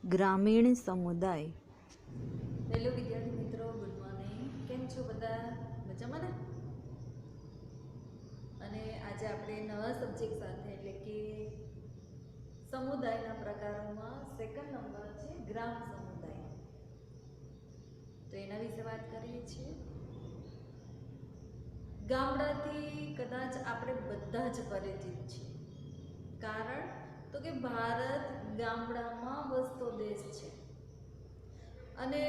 ગ્રામીણ સમુદાય. હેલો વિદ્યાર્થી મિત્રો, ગુડ મોર્નિંગ. કેમ છો બધા? મજામાં ને? અને આજે આપણે નવા સબ્જેક્ટ સાથે એટલે કે સમુદાયના પ્રકારોમાં સેકન્ડ નંબર છે ગ્રામ સમુદાય. તો એના વિશે વાત કરીએ છીએ. ગામડાથી કદાચ આપણે બધા જ પરિચિત છીએ. કારણ તો કે ભારત ગામડામાં વસતો દેશ છે અને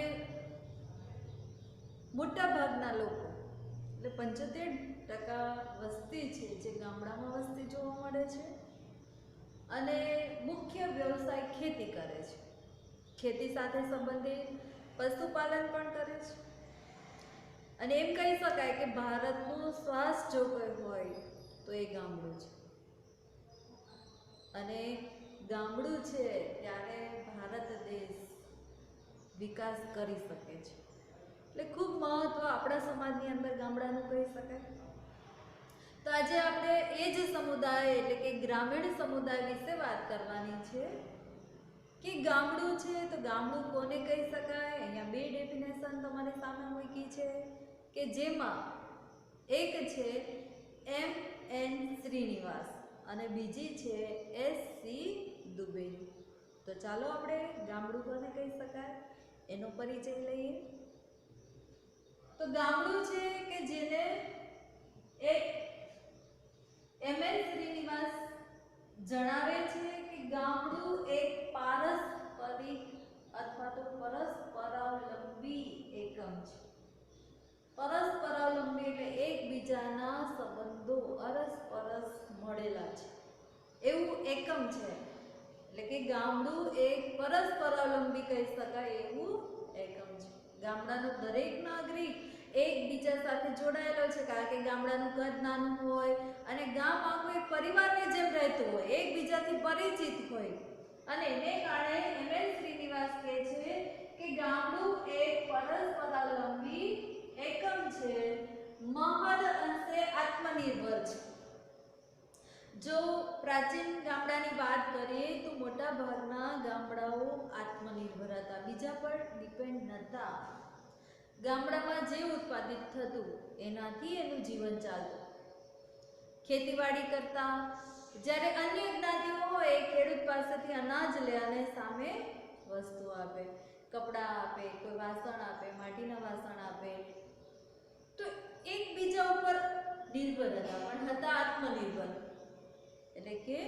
મોટા ભાગના લોકો એટલે 75% વસ્તી છે જે ગામડામાં વસ્તી જોવા મળે છે અને મુખ્ય વ્યવસાય ખેતી કરે છે. ખેતી સાથે સંબંધિત પશુપાલન પણ કરે છે અને એમ કહી શકાય કે ભારતનું શ્વાસ જો કોઈ હોય તો એ ગામડું છે. અને ગામડું છે ત્યારે ભારત દેશ વિકાસ કરી શકે છે. એટલે ખૂબ મહત્વ આપણા સમાજની અંદર ગામડાનું કહી શકાય. તો આજે આપણે એ જ સમુદાય એટલે કે ગ્રામીણ સમુદાય વિશે વાત કરવાની છે કે ગામડું છે તો ગામડું કોને કહી શકાય. અહીંયા બે ડેફિનેશન તમારી સામે મૂકી છે કે જેમાં એક છે M.N. શ્રીનિવાસ અને બીજી છે S.C. દુબે. તો ચાલો આપણે ગામડું કોને કહી શકાય એનો પરિચય લઈએ. તો ગામડું છે કે જેને એક M.N. શ્રીનિવાસ જણાવે છે કે ગામડું એક પારસ્પરિક અથવા તો પરસ્પરાવલંબી એકમ છે. પરસ્પરાવલંબી એટલે એકબીજાના સંબંધો અરસપરસ મળેલા છે એવું એકમ છે. એટલે કે ગામડું એક પરસ્પરાવલંબી કહી શકાય એવું એકમ છે. ગામડાનો દરેક નાગરિક એકબીજા સાથે જોડાયેલો છે કારણ કે ગામડાનું કદ નાનું હોય અને ગામ આખું એક પરિવારની જેમ રહેતું હોય, એકબીજાથી પરિચિત હોય અને એને કારણે M.N. શ્રીનિવાસ કહે છે કે ગામડું એક પરસ્પરાવલંબી એકમ છે, મહદ અંશે આત્મનિર્ભર છે. જો પ્રાચીન ગામડાની વાત કરીએ તો મોટા ભાગના ગામડાઓ આત્મનિર્ભર હતા, બીજા પર ડિપેન્ડ નહોતા. ગામડામાં જે ઉત્પાદિત થતું એનાથી એનું જીવન ચાલતું. ખેતીવાડી કરતા, જ્યારે અન્ય જ્ઞાતિઓ હોય એ ખેડૂત પાસેથી અનાજ લે અને સામે વસ્તુ આપે, કપડાં આપે, કોઈ વાસણ આપે, માટીના વાસણ આપે. તો એકબીજા ઉપર નિર્ભર હતા પણ હતા આત્મનિર્ભર. એટલે કે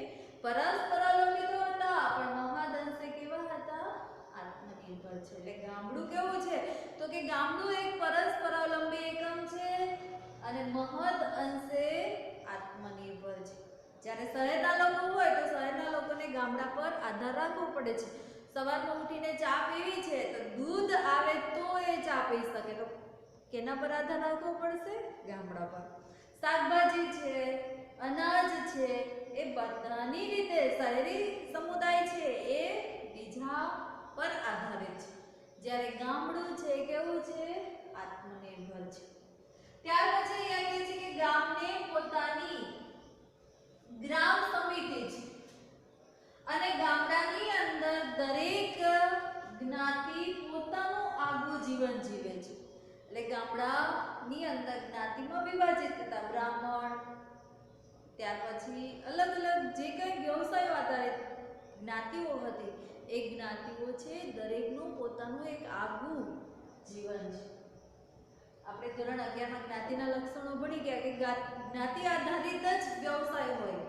પરસ્પરાવલંબી તો હતા પણ મહદઅંશે કેવા હતા? આત્મનિર્ભર છે. એટલે ગામડું કેવું છે તો કે ગામડું એક પરસ્પરાવલંબી એકમ છે અને મહદ અંશે આત્મનિર્ભર છે. જ્યારે શહેરના લોકો હોય તો શહેરના લોકોને ગામડા પર આધાર રાખવો પડે છે. સવારમાં ઉઠીને ચા પીવી છે તો દૂધ આવે તો એ ચા પી શકે, તો કેના પર આધાર રાખવો પડશે? ગામડા પર. શાકભાજી છે, અનાજ છે, એ બધાની રીતે શહેરી સમુદાય છે એ બીજા પર આધારિત છે. જ્યારે ગામડું છે કેવું છે? આત્મનિર્ભર છે. ત્યાર પછી અહીંયા કહે છે કે ગામને પોતાની ગ્રામ સમિતિ છે અને ગામડાની અંદર દરેક જ્ઞાતિ પોતાનું આગવું જીવન જીવે છે. એટલે ગામડાની અંદર જ્ઞાતિમાં વિભાજિત હતા, બ્રાહ્મણ, ત્યાર પછી અલગ અલગ જે કંઈ વ્યવસાયો આધારિત જ્ઞાતિઓ હતી એ જ્ઞાતિઓ છે દરેકનું પોતાનું એક આગવું જીવન છે. આપણે ધોરણ 11માં જ્ઞાતિના લક્ષણો ભણી ગયા કે જ્ઞાતિ આધારિત જ વ્યવસાય હોય.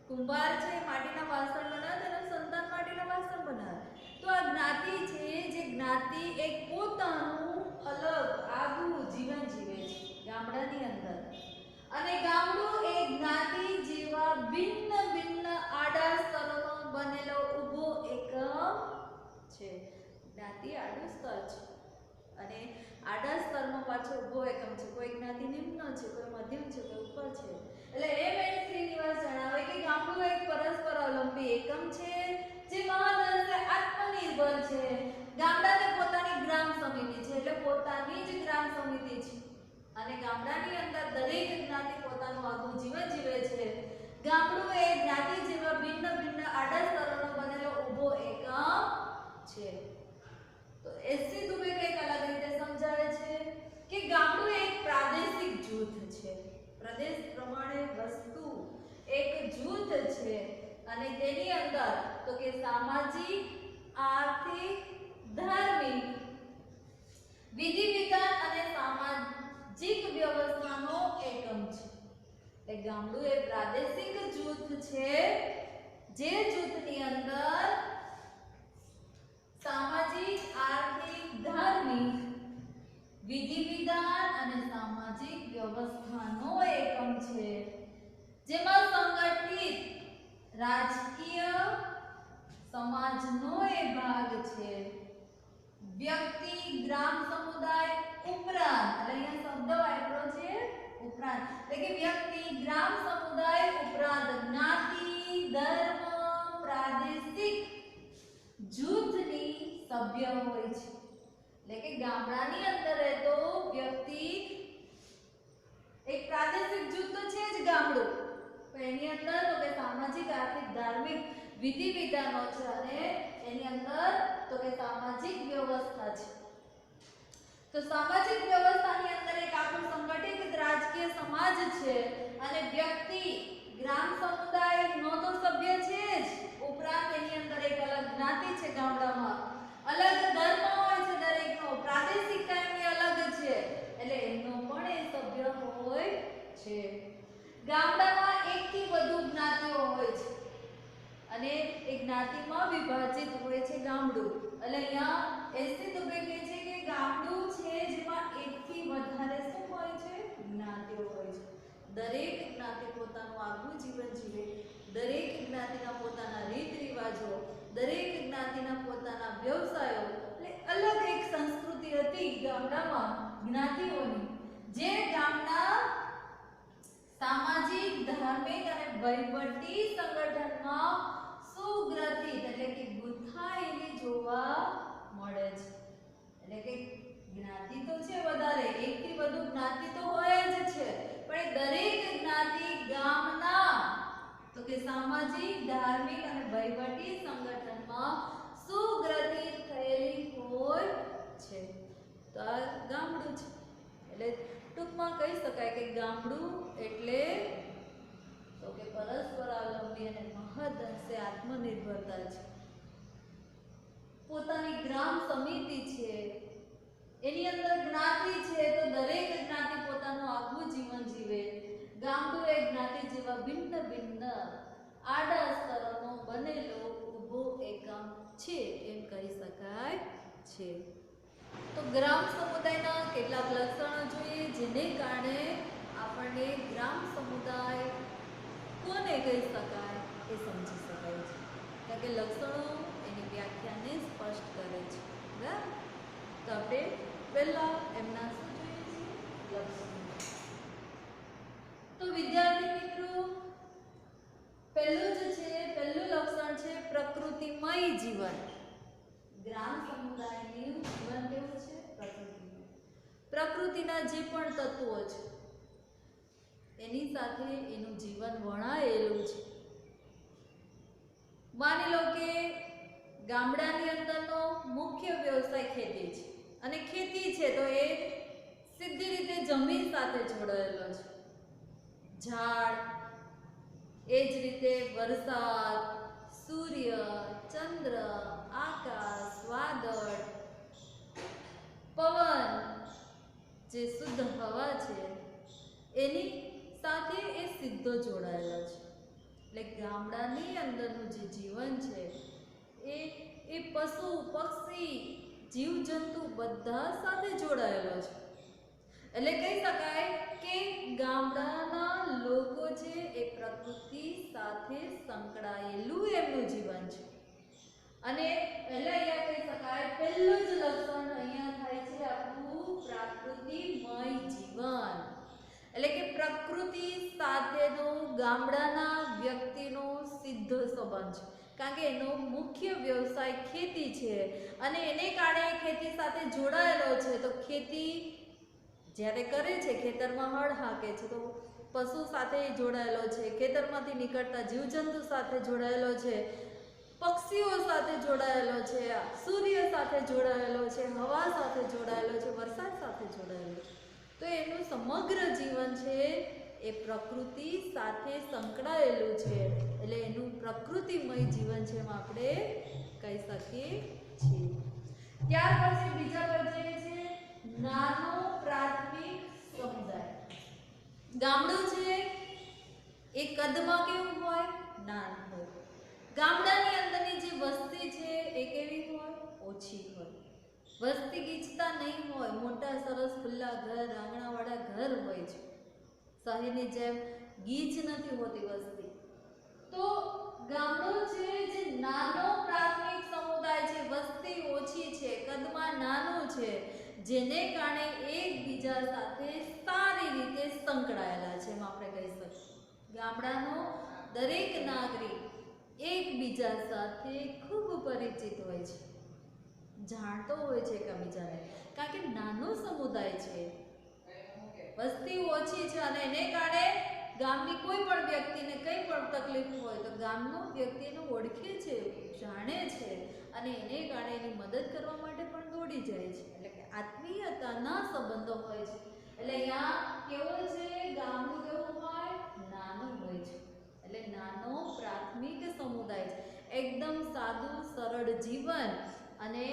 કુંભાર છે માટીના વાસણ બનાવે અને સંતાન માટીના વાસણ બનાવે. તો આ જ્ઞાતિ છે જે જ્ઞાતિ એક પોતાનું અલગ આગવું જીવન જીવે છે ગામડાની અંદર. અને ગામડું એક જ્ઞાતિ જેવા ભિન્ન ભિન્ન આડા સ્તરોનો બનેલો ઊભો એકમ છે. જ્ઞાતિ આડું સ્તર છે અને આડા સ્તરનો પાછો ઊભો એકમ છે. કોઈ જ્ઞાતિ નિમ્ન છે, કોઈ મધ્યમ છે, કોઈ ઉપર છે. એટલે M.N. શ્રીનિવાસ જણાવે કે ગામડું એક પરસ્પરાવલંબી એકમ છે જે મહદઅંશે આત્મનિર્ભર છે. ગામડાને પોતાની ગ્રામ સમિતિ છે એટલે પોતાની જ ગ્રામ સમિતિ છે અને ગામડાની અંદર દરેક જ્ઞાતિ પોતાનું આગવું જીવન જીવે છે. ગામડું એ જ્ઞાતિ જેવા ભિન્ન ભિન્ન આડા સ્તરોનો બનેલો ઊભો એકમ અને તેની અંદર તો કે સામાજિક, આર્થિક, ધાર્મિક, વિધિ વિધાન અને સામાજિક વ્યવસ્થાનો એકમ છે. એટલે ગામડું એ પ્રાદેશિક જૂથ છે જે જૂથની અંદર સામાજિક, આર્થિક, ધાર્મિક, વિધિ વિધાન અને સામાજિક વ્યવસ્થાનો એકમ છે, જેમાં સંગઠિત રાજકીય સમાજનો એ ભાગ છે. વ્યક્તિ, ગ્રામ સમુદાય ઉપરાંત, એટલે અહીંયા શબ્દ વાપરો છે ઉપરાંત, એટલે કે વ્યક્તિ, ગ્રામ સમુદાય ઉપરાંત જ્ઞાતિ, ધર્મ, પ્રાદેશિક જૂથની સભ્ય હોય છે. એટલે કે ગામડાની અંદર રહેતો વ્યક્તિ એક પ્રાદેશિક જૂથ તો છે જ ગામડું, પણ એની અંદર તો કે સામાજિક, આર્થિક, ધાર્મિક વિધિ વિધાનો છે અને એની અંદર તો કે સામાજિક વ્યવસ્થા છે. તો સામાજિક વ્યવસ્થાની અંદર એક આખું સંગઠિત રાજકીય સમાજ છે અને વ્યક્તિ, ગ્રામ સમુદાયનો તો સભ્ય છે જ, ઉપરાંત એની અંદર એક અલગ જ્ઞાતિ છે ગામડામાં, અલગ ધર્મ હોય છે દરેકનો, પ્રાદેશિક કાયમી અલગ છે એટલે એમનો પણ એ સભ્ય હોય છે. ગામડામાં એકથી વધુ જ્ઞાતિઓ હોય છે અને એ જ્ઞાતિમાં વિભાજિત હોય છે ગામડું. એટલે અહીંયા એસી દુબે કહે છે કે ગામડું છે જેમાં એકથી વધારે શું હોય છે? જ્ઞાતિઓ હોય છે. દરેક જ્ઞાતિ પોતાનું આગવું જીવન જીવે, દરેક જ્ઞાતિના પોતાના રીત રિવાજો, દરેક જ્ઞાતિના પોતાના વ્યવસાયો, એટલે અલગ એક સંસ્કૃતિ હતી ગામડામાં જ્ઞાતિઓની, જે ગામના સામાજિક, ધાર્મિક અને વહીવટી સંગઠનમાં સુગ્રથિત એટલે કે ગૂંથાયેલી જોવા મળે છે. એટલે કે જ્ઞાતિ તો છે વધારે, એકથી વધુ જ્ઞાતિ તો હોય જ છે, પણ દરેક જ્ઞાતિ ગામના તો કે સામાજિક, ધાર્મિક અને વહીવટી સંગઠનમાં સુગ્રથિત થયેલી હોય છે. તો આ ગામડું છે. એટલે ટૂંકમાં કહી શકાય કે ગામડું એટલે તો કે પરસ્પરાવલંબી અને મહદઅંશે આત્મનિર્ભરતા છે. પોતાની ગ્રામ સમિતિ છે, એની અંદર જ્ઞાતિ છે તો દરેક જ્ઞાતિ પોતાનું આગવું જીવન જીવે. ગામડું એ જ્ઞાતિ જેવા ભિન્ન ભિન્ન આડા સ્તરોનો બનેલો ઊભો એકમ છે એમ કહી શકાય છે. તો ગ્રામ સમુદાયના કેટલાક લક્ષણો જોઈએ જેને કારણે આપણને ગ્રામ સમુદાય કોને કહી શકાય એ સમજી શકાય છે. કારણ કે લક્ષણો એની વ્યાખ્યાને સ્પષ્ટ કરે છે. બરાબર? તો આપણે પહેલા એમના શું જોઈએ છે? લક્ષણો. તો વિદ્યાર્થી મિત્રો, પહેલું લક્ષણ છે પ્રકૃતિમય જીવન. ગ્રામ સમુદાયનું જીવન કેવું છે? પ્રકૃતિમય. પ્રકૃતિના જે પણ તત્વો છે એની સાથે એનું જીવન વણાયેલું છે. માની લો કે ગામડાની અંદરનો મુખ્ય વ્યવસાય ખેતી છે અને ખેતી છે તો એ સીધી રીતે જમીન સાથે જોડાયેલો છે. ઝાડ, એ જ રીતે વરસાદ, સૂર્ય, ચંદ્ર, આકાશ, વાદળ, પવન, જે શુદ્ધ હવા છે એની સાથે એ સીધો જોડાયેલો છે. એટલે ગામડાની અંદરનું જે જીવન છે એ પશુ, પક્ષી, જીવજંતુ બધા સાથે જોડાયેલો છે. એટલે કહી શકાય કે ગામડાના લોકો છે એ પ્રકૃતિ સાથે સંકળાયેલું એમનું જીવન છે. અને એટલે અહીંયા કહી શકાય પહેલું જ લક્ષણ અહીંયા થાય છે આપણું પ્રાકૃતિમય જીવન. એટલે કે પ્રકૃતિ સાથેનો ગામડાના વ્યક્તિનો સીધો સંબંધ છે. કારણ કે એનો મુખ્ય વ્યવસાય ખેતી છે અને એને કારણે ખેતી સાથે જોડાયેલો છે. તો ખેતી જ્યારે કરે છે, ખેતરમાં હળ હાંકે છે તો પશુ સાથે જોડાયેલો છે, ખેતરમાંથી નીકળતા જીવજંતુ સાથે જોડાયેલો છે, પક્ષીઓ સાથે જોડાયેલો છે, સૂર્ય સાથે જોડાયેલો છે, હવા સાથે જોડાયેલો છે, વરસાદ સાથે જોડાયેલો છે. તો એનું સમગ્ર જીવન છે એ પ્રકૃતિ સાથે સંકળાયેલું છે, એટલે એનું પ્રકૃતિમય જીવન છે એમ આપણે કહી શકીએ છીએ. ત્યાર પછી બીજા પર જઈએ છીએ નાનો પ્રાથમિક સમુદાય. ગામડું છે એ કદમાં કેવું હોય? નાનું હોય. ગામડાની અંદરની જે વસ્તી છે એ કેવી હોય? ઓછી હોય. વસ્તી ગીચતા નહીં હોય, મોટા સરસ ખુલ્લા ઘર, આંગણાવાળા ઘર હોય છે. શહેરની જેમ ગીચ નથી હોતી વસ્તી. તો ગામડું છે જે નાનો પ્રાથમિક સમુદાય છે, વસ્તી ઓછી છે, કદમાં નાનું છે, જેને કારણે એકબીજા સાથે સારી રીતે સંકળાયેલા છે એમ આપણે કહી શકીએ. ગામડાનો દરેક નાગરિક એકબીજા સાથે ખૂબ પરિચિત હોય છે, જાણતો હોય છે એકબીજાને, કારણ કે નાનો સમુદાય છે, વસ્તી ઓછી છે અને એને કારણે ગામની કોઈ પણ વ્યક્તિને કંઈ પણ તકલીફ હોય તો ગામનો વ્યક્તિ એને ઓળખે છે, જાણે છે અને એને કારણે એની મદદ કરવા માટે પણ દોડી જાય છે. એટલે કે આત્મીયતાના સંબંધો હોય છે. એટલે અહીંયા કેવો છે? ગામનું કેવું હોય? નાનું હોય છે. એટલે નાનો પ્રાથમિક સમુદાય છે. એકદમ સાદું સરળ જીવન અને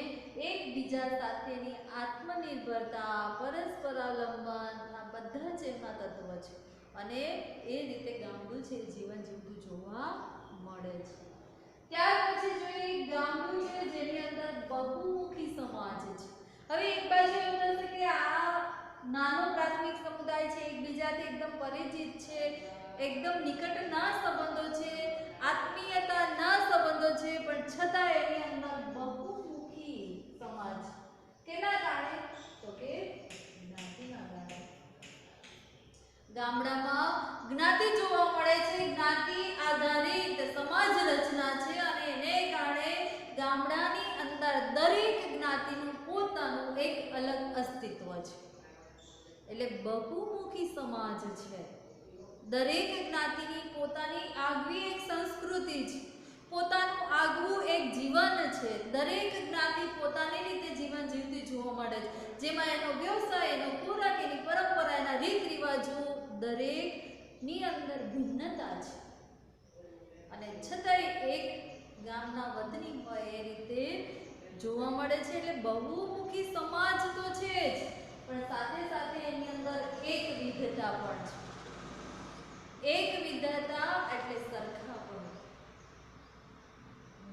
એકબીજા સાથેની આત્મનિર્ભરતા, પરસ્પર અવલંબન, આ બધા જ એમાં તત્વ છે અને એ રીતે ગામડું છે જીવન જીવતું જોવા મળે છે. ત્યાર પછી જોઈએ ગામડું છે જેની અંદર બહુમુખી સમાજ છે. હવે એક બાજુ એવું થશે કે આ નાનો પ્રાથમિક સમુદાય છે, એકબીજાથી એકદમ પરિચિત છે, એકદમ નિકટના સંબંધો છે, આત્મીયતાના સંબંધો છે, પણ છતાં એની અંદર બહુમુખી સમાજ. કેના કારણે? તો કે જ્ઞાતિના કારણે. ગામડામાં જ્ઞાતિ જોવા મળે છે, જ્ઞાતિ આધારિત સમાજ રચના છે અને એને કારણે ગામડાની અંદર દરેક જ્ઞાતિનું પોતાનું એક અલગ અસ્તિત્વ છે. એટલે બહુમુખી સમાજ છે. દરેક જ્ઞાતિની પોતાની આગવી એક સંસ્કૃતિ છે, પોતાનું આગવું એક જીવન છે. દરેક જ્ઞાતિ પોતાની રીતે જીવન જીવતી જોવા મળે છે, જેમાં એનો વ્યવસાય, એનો ખોરાક, એની પરંપરા, એના રીત રિવાજો દરેકની અંદર ભિન્નતા છે અને છતાંય એક ગામના વતની હોય એ રીતે જોવા મળે છે. એટલે બહુમુખી સમાજ તો છે જ, પણ સાથે સાથે એની અંદર એક વિવિધતા પણ છે. એક વિવિધતા એટલે સરખાપણું.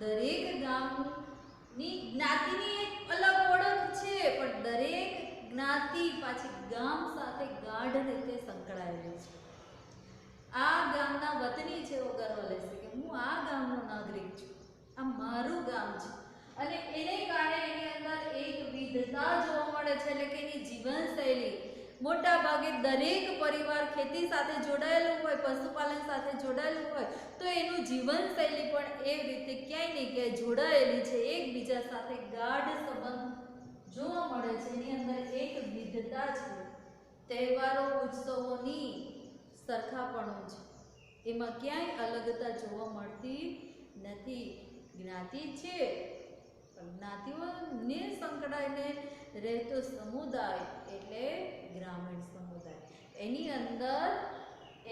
દરેક ગામની જ્ઞાતિની એક અલગ ઓળખ છે, પણ દરેક જ્ઞાતિ પાછી ગામ સાથે ગાઢ રીતે સંકળાયેલી છે. આ ગામના વતની છે એવો ગર્વ લેશે કે હું આ ગામનો નાગરિક છું, આ મારું ગામ છે અને એને કારણે એની અંદર એક વિવિધતા જોવા મળે છે. એટલે કે એની જીવનશૈલી મોટા ભાગે દરેક પરિવાર ખેતી સાથે જોડાયેલું હોય, પશુપાલન સાથે જોડાયેલું હોય તો એનું જીવનશૈલી પણ એ રીતે ક્યાંય ને ક્યાંય જોડાયેલી છે, એકબીજા સાથે ગાઢ સંબંધ જોવા મળે છે. એની અંદર એક વિવિધતા છે. તહેવારો, ઉત્સવોની સરખાપણું છે, એમાં ક્યાંય અલગતા જોવા મળતી નથી. જ્ઞાતિ છે પણ જ્ઞાતિઓને સંકળાઈને રહેતો સમુદાય એટલે ગ્રામીણ સમુદાય. એની અંદર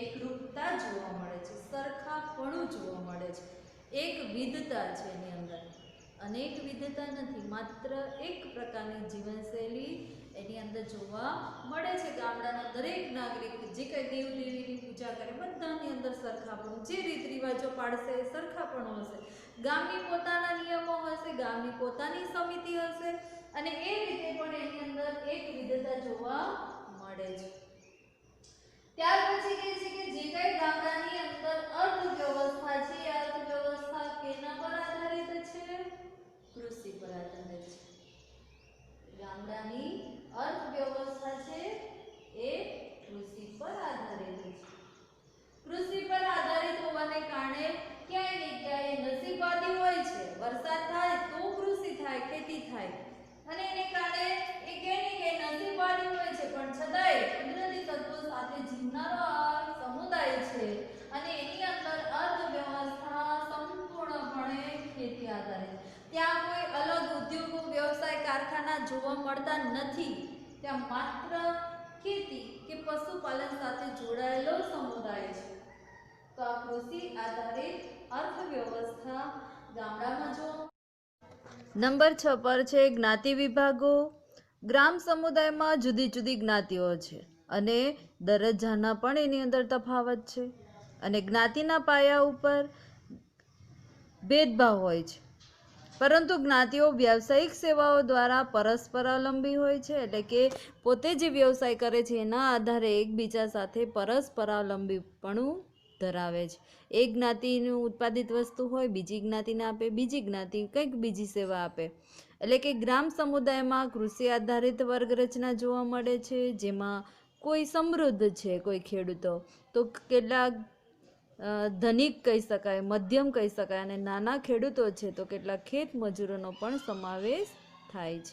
એકરૂપતા જોવા મળે છે, સરખાપણું જોવા મળે છે, એક વિવિધતા છે એની અંદર. અનેક વિવિધતા નથી, માત્ર એક પ્રકારની જીવનશૈલી એની અંદર જોવા મળે છે. ગામડાના દરેક નાગરિક જે કંઈ દેવ દેવીની પૂજા કરે બધાની અંદર સરખાપણું, જે રીત રિવાજો પાડશે એ સરખાપણું હશે. ગામની પોતાના નિયમો હશે, ગામની પોતાની સમિતિ હશે અને એ રીતે પણ એની અંદર એક વિવિધતા જોવા મળે છે. ત્યાર પછી કહે છે કે જે કંઈ ગામડાની અંદર અર્થવ્યવસ્થા છે, એ અર્થવ્યવસ્થા કેના પર આધારિત છે? કૃષિ પર આધારિત છે. ગામડાની અર્થવ્યવસ્થા છે એ કૃષિ પર આધારિત છે. કૃષિ પર આધારિત હોવાને કારણે ક્યાંય ને ક્યાંય નસીબવાદી હોય છે. વરસાદ થાય તો કૃષિ થાય, ખેતી થાય અને એને કારણે એ ક્યાંય ને ક્યાંય નસીબવાદી હોય છે, પણ છતાંય કુદરતી તત્વો સાથે જીવનારો આ સમુદાય છે અને એની અંદર અર્થવ્યવસ્થા સંપૂર્ણપણે ખેતી આધારિત. ત્યાં કોઈ અલગ ઉદ્યોગો, વ્યવસાય, કારખાના જોવા મળતા નથી. ત્યાં માત્ર ખેતી કે પશુપાલન સાથે જોડાયેલો સમુદાય છે. તો આ કૃષિ આધારિત અર્થવ્યવસ્થા ગામડામાં જોવા. નંબર 6 પર છે જ્ઞાતિ વિભાગો. ગ્રામ સમુદાયમાં જુદી જુદી જ્ઞાતિઓ છે અને દરજ્જાના પણ એની અંદર તફાવત છે અને જ્ઞાતિના પાયા ઉપર ભેદભાવ હોય છે. પરંતુ જ્ઞાતિઓ વ્યવસાયિક સેવાઓ દ્વારા પરસ્પરાવલંબી હોય છે, એટલે કે પોતે જે વ્યવસાય કરે છે એના આધારે એકબીજા સાથે પરસ્પરાવલંબીપણું ધરાવે છે. એક જ્ઞાતિનું ઉત્પાદિત વસ્તુ હોય, બીજી જ્ઞાતિને આપે, બીજી જ્ઞાતિ કંઈક બીજી સેવા આપે. એટલે કે ગ્રામ સમુદાયમાં કૃષિ આધારિત વર્ગ રચના જોવા મળે છે, જેમાં કોઈ સમૃદ્ધ છે, કોઈ ખેડૂતો તો કેટલાક ધનિક કહી શકાય, મધ્યમ કહી શકાય, અને નાના ખેડૂતો છે તો કેટલાક ખેત મજૂરોનો પણ સમાવેશ થાય છે.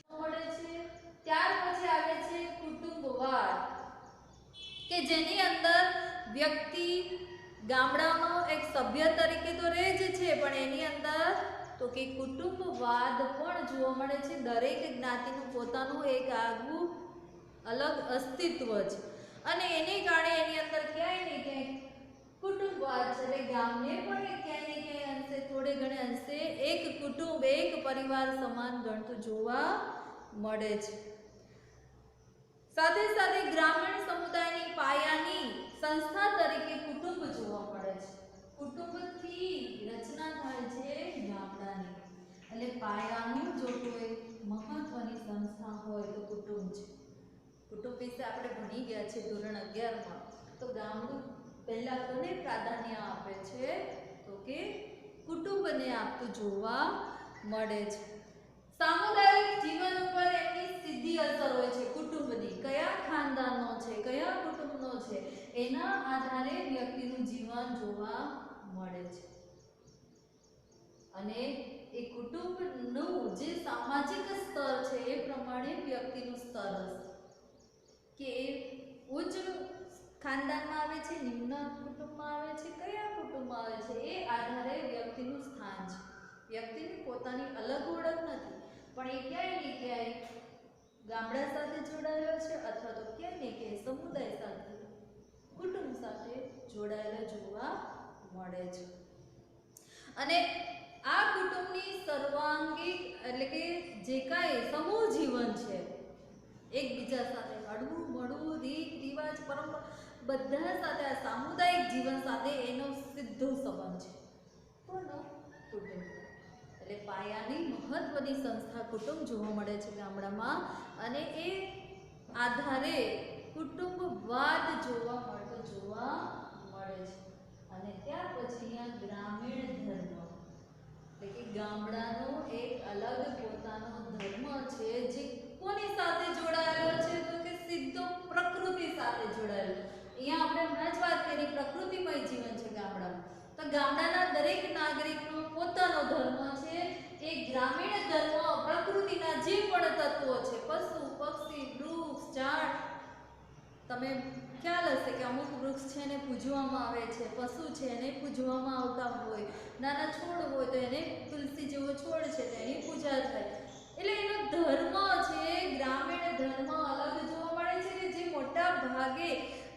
ત્યાર પછી આવે છે કુટુંબવાદ, કે જેની અંદર વ્યક્તિ ગામડાનો એક સભ્ય તરીકે તો રહે જ છે, પણ એની અંદર તો કે કુટુંબવાદ પણ જોવા મળે છે. દરેક જ્ઞાતિનું પોતાનું એક આગવું અલગ અસ્તિત્વ છે અને એને કારણે એની અંદર ક્યાંય ને ક્યાંય કુટુંબવાદ છે. એટલે ગામને પણ ક્યાંય ને ક્યાંય અંશે, થોડે ઘણે અંશે એક કુટુંબ, એક પરિવાર સમાન ગણતું જોવા મળે છે. સાથે સાથે ગ્રામીણ સમુદાયની પાયાની સંસ્થા તરીકે કુટુંબ જોવા મળે છે. કુટુંબથી રચના થાય છે ગામડાની, એટલે પાયાનું જો કોઈ મહત્વની સંસ્થા હોય તો કુટુંબ છે. કુટુંબ વિશે આપણે ભણી ગયા છે ધોરણ 11માં. તો ગામડું પહેલા કોને પ્રાધાન્ય આપે છે તો કે કુટુંબને આપતું જોવા મળે છે. સામુદાયિક જીવન ઉપર એની સીધી અસર હોય છે કુટુંબની. કયા ખાનદાનનો છે, કયા કુટુંબનો છે, એના આધારે વ્યક્તિનું જીવન જોવા મળે છે. અને એ કુટુંબનું જે સામાજિક સ્તર છે એ પ્રમાણે વ્યક્તિનું સ્તર હશે, કે ઉચ્ચ ખાનદાનમાં આવે છે, નિમ્ન કુટુંબમાં આવે છે, કયા કુટુંબમાં આવે છે, એ આધારે વ્યક્તિનું સ્થાન છે. વ્યક્તિની પોતાની અલગ ઓળખ નથી, પણ એ ક્યાંય ને ક્યાંય ગામડા સાથે જોડાયેલો છે અથવા તો ક્યાંય ને ક્યાંય સમુદાય સાથે, કુટુંબ સાથે જોડાયેલો જોવા મળે છે. અને આ કુટુંબની સર્વાંગિક, એટલે કે જે કાંઈ સમૂહ જીવન છે, એકબીજા સાથે હળવું મળવું, રીત રિવાજ, પરંપરા બધા સાથે આ સામુદાયિક જીવન સાથે એનો સીધો સંબંધ છે. કોનો? કુટુંબ. એટલે પાયાની મહત્વની સંસ્થા કુટુંબ જોવા મળે છે ગામડામાં, અને એ આધારે કુટુંબવાદ જોવા મળે છે. અને ત્યાર પછી અહીંયા ગ્રામીણ ધર્મ, એટલે કે ગામડાનો એક અલગ પોતાનો ધર્મ છે, જે કોની સાથે જોડાયેલો છે તો કે સીધો પ્રકૃતિ સાથે જોડાયેલો. અહીંયા આપણે હમણાં જ વાત કરી, પ્રકૃતિમય જીવન છે ગામડામાં. તો ગામડાના દરેક નાગરિકનો પોતાનો ધર્મ છે. એ ગ્રામીણ ધર્મ પ્રકૃતિના જે પણ તત્વો છે, પશુ, પક્ષી, વૃક્ષ, ઝાડ, તમે ખ્યાલ હશે કે અમુક વૃક્ષ છે એને પૂજવામાં આવે છે, પશુ છે એને પૂજવામાં આવતા હોય, નાના છોડ હોય તો એને તુલસી જેવો છોડ છે તો એની પૂજા થાય. એટલે એનો ધર્મ છે, ગ્રામીણ ધર્મ અલગ જોવા મળે છે, કે જે મોટા ભાગે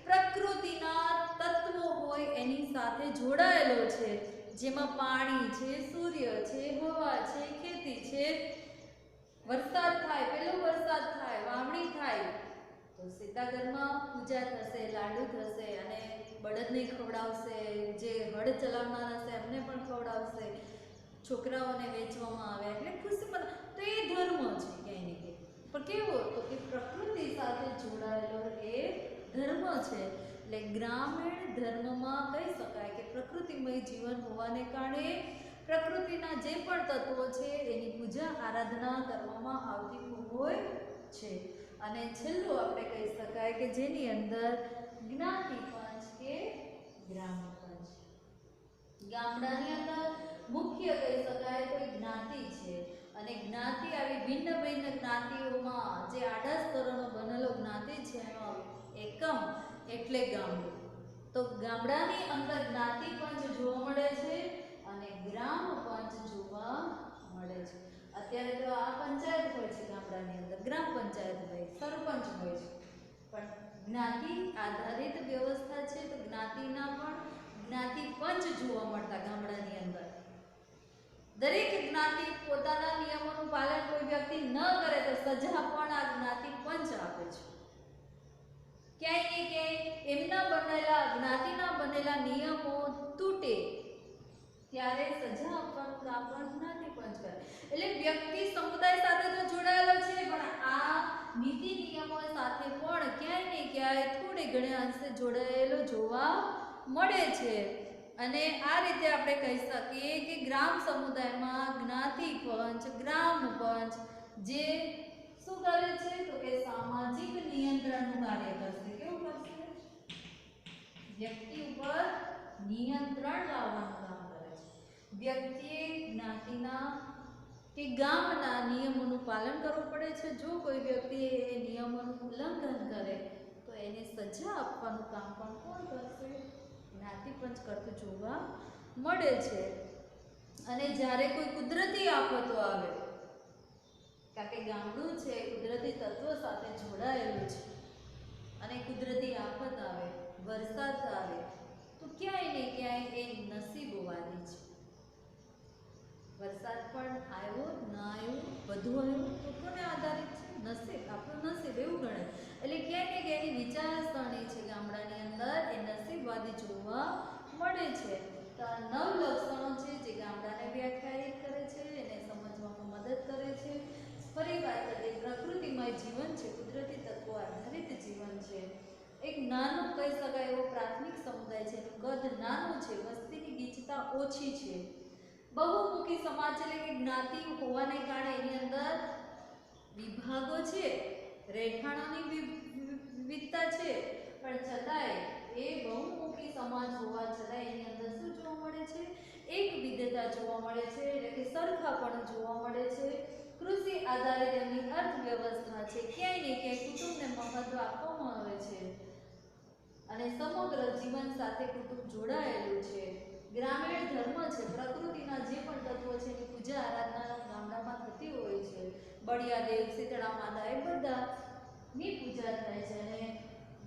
પ્રકૃતિના તત્વો હોય એની સાથે જોડાયેલો છે, જેમાં પાણી છે, સૂર્ય છે, હવા છે, ખેતી છે. વરસાદ થાય, પહેલો વરસાદ થાય, વાવણી થાય તો સીતાઘરમાં પૂજા થશે, લાડુ થશે, અને બળદને ખવડાવશે, જે હળ ચલાવનાર હશે એમને પણ ખવડાવશે, છોકરાઓને વેચવામાં આવે, એટલે ખુશી મને. તો એ ધર્મ છે ક્યાંય ને ક્યાંય, પણ કેવો તો કે પ્રકૃતિ સાથે જોડાયેલો એ ધર્મ છે. એટલે ગ્રામીણ ધર્મમાં કહી શકાય કે પ્રકૃતિમય જીવન હોવાને કારણે પ્રકૃતિના જે પણ તત્વો છે એની પૂજા આરાધના કરવામાં આવતી હોય છે. અને છેલ્લું આપણે કહી શકાય કે જેની અંદર જ્ઞાતિ પંચ કે ગ્રામ પંચ. ગામડાની અંદર મુખ્ય કહી શકાય તો જ્ઞાતિ છે, અને જ્ઞાતિ આવી ભિન્ન ભિન્ન જ્ઞાતિઓમાં જે આડા સ્તરોનો બનેલો જ્ઞાતિ છે એનો એકમ એટલે ગામડું. તો ગામડાની અંદર જ્ઞાતિ પંચ જોવા મળે છે અને ગ્રામ પંચ જોવા મળે છે. અત્યારે તો આ પંચાયત હોય છે ગામડાની અંદર, ગ્રામ પંચાયત હોય, સરપંચ હોય છે, પણ જ્ઞાતિ આધારિત વ્યવસ્થા છે, તો જ્ઞાતિના પણ જ્ઞાતિ પંચ જોવા મળતા ગામડાની અંદર. દરેક જ્ઞાતિ પોતાના નિયમોનું પાલન કોઈ વ્યક્તિ ન કરે તો સજા પણ આ જ્ઞાતિ પંચ આપે છે. ક્યાંય ને ક્યાંય એમના બનેલા જ્ઞાતિના બનેલા નિયમો તૂટે ત્યારે સજા આપવાનું કામ પણ જ્ઞાતિ પંચ કરે. એટલે વ્યક્તિ સમુદાય સાથે તો જોડાયેલો છે, પણ આ નીતિ નિયમો સાથે પણ ક્યાંય ને ક્યાંય થોડે ઘણે અંશે જોડાયેલો જોવા મળે છે. અને આ રીતે આપણે કહી શકીએ કે ગ્રામ સમુદાયમાં જ્ઞાતિ પંચ, ગ્રામ પંચ જે શું કરે છે તો કે સામાજિક નિયંત્રણનું કાર્ય કરશે. કેવું કરશે? વ્યક્તિ ઉપર નિયંત્રણ લાવવાનું કામ કરે છે. વ્યક્તિએ જ્ઞાતિના કે ગામના નિયમોનું પાલન કરવું પડે છે. જો કોઈ વ્યક્તિ એ નિયમોનું ઉલ્લંઘન કરે તો એને સજા આપવાનું કામ પણ કોણ કરશે? જ્ઞાતિ પંચ કરતું જોવા મળે છે. અને જ્યારે કોઈ કુદરતી આફતો આવે, કારણ કે ગામડું છે કુદરતી તત્વો સાથે જોડાયેલું છે, અને કુદરતી આફત આવે, વરસાદ આવે તો ક્યાંય ને ક્યાંય એ નસીબવાદી છે. વરસાદ પણ આવ્યો ના આવ્યો, બધું આવ્યું તો કોને આધારિત છે? નસીબ, આપણું નસીબ એવું ગણે. એટલે ક્યાંય ને ક્યાંય વિચારસરણી છે ગામડાની અંદર એ નસીબવાદી જોવા મળે છે. તો આ 9 લક્ષણો છે જે ગામડાને વ્યાખ્યાયિત કરે છે, એને સમજવામાં મદદ કરે છે. ફરી વાત કરીએ, પ્રકૃતિમય જીવન છે, કુદરતી તત્વો આધારિત જીવન છે. એક નાનું કહી શકાય એવો પ્રાથમિક સમુદાય છે, એનું કદ નાનું છે, વસ્તીની ગીચતા ઓછી છે. બહુમુખી સમાજ એટલે કે જ્ઞાતિ હોવાને કારણે એની અંદર વિભાગો છે, રહેઠાણોની વિવિધતા છે, પણ છતાંય એ બહુમુખી સમાજ હોવા છતાં એની અંદર શું જોવા મળે છે? એક વિવિધતા જોવા મળે છે, એટલે કે સરખાપણું જોવા મળે છે. કૃષિ આધારિત એમની અર્થવ્યવસ્થા છે. ક્યાંય ને ક્યાંય કુટુંબને મહત્વ આપવામાં આવે છે, અને સમગ્ર જીવન સાથે કુટુંબ જોડાયેલું છે. ગ્રામીણ ધર્મ છે, પ્રકૃતિના જે પણ તત્વો છે એની પૂજા આરાધના ગામડામાં થતી હોય છે. બળિયાદેવ, શીતળા માતા એ બધાની પૂજા થાય છે. અને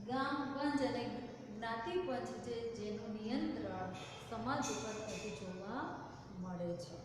ગામ પંચ અને જ્ઞાતિ પંચ છે જેનું નિયંત્રણ સમાજ ઉપર થતું જોવા મળે છે.